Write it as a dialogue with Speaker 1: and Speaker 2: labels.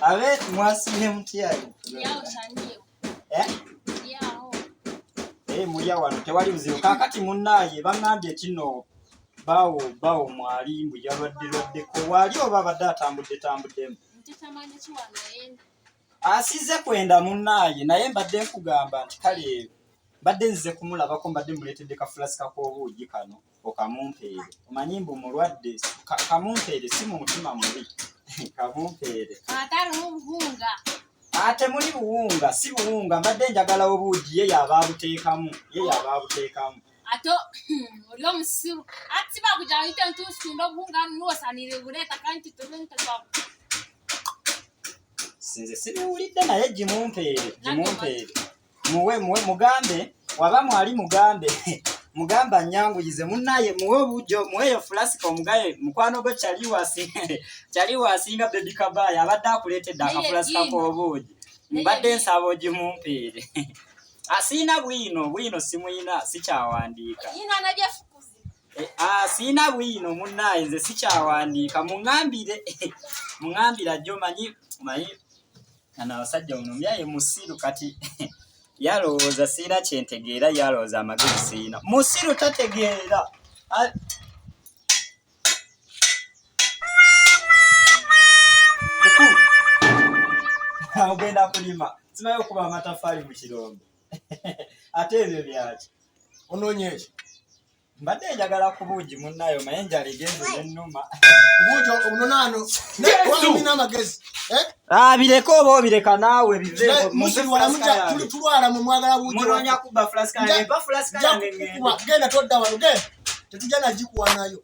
Speaker 1: Abe mwasiye mutiyali.
Speaker 2: Yao shandiyo. Yao.
Speaker 1: Muya wano tewali buzibu kakati munnaye bangambye kino bawo mwali muyabadde ko wali oba badde atambudde.
Speaker 2: Ntitamanya kiwana yenda.
Speaker 1: Asize kwenda munnaye naye mbadde nkugamba nti kale badde nze kumulabako mbadde muletedde ka flaska k'obuugi kano okamumpeere. Omanyi mbu mulwadde kamumpeere si mu mutima mubi. Kamumpeere.
Speaker 2: Atari obuhunga.
Speaker 1: Ate muli buwunga si buwunga mbadde njagala obuugi ye yabaabuteekamu.
Speaker 2: Ato olio musiru ati bakuja ite ntusunda obuhunga nuosanire buleta kanti tulunta kwa.
Speaker 1: Sinze sibiwulidde naye gimumpeere. Muwe mugambe waba mwali mugambe mugamba nyanguyize munnaye muwe bujo muweyo flaska omugaye mukwano gwe kyali wasinga baby kabaya abadde akuleetedde akaflaska k'obuugi mbadde nsaba ogimumpeere. Asiina bwino simuyina sikyawandiika.
Speaker 2: Yina na byefukuzi.
Speaker 1: Asiina bwino munnaye nze sikyawandiika muŋambira ajjo manyi ana abasajja muno myaye musiru kati yalowooza siina kyentegeera yalowooza amagezi siina. Musiru tategeera. Ogenda kulima. Simaye okuba amatafaali mu kirombe. Ate ebyo byaki?
Speaker 3: Onoonyeeki.
Speaker 1: Mbadde njagala ku buugi munnayo naye enjala egenze n'ennuma.
Speaker 3: Buugi obunonaano wamina amagezi.
Speaker 1: Bireka oba obireka naawe biveeko.
Speaker 3: Tulwala mu mwagala buugi.
Speaker 1: Munoonya kubba flaska yange. Mpa flaska yange ngende.
Speaker 3: Genda todda wano genda. Tetujja nagikuwa nayo.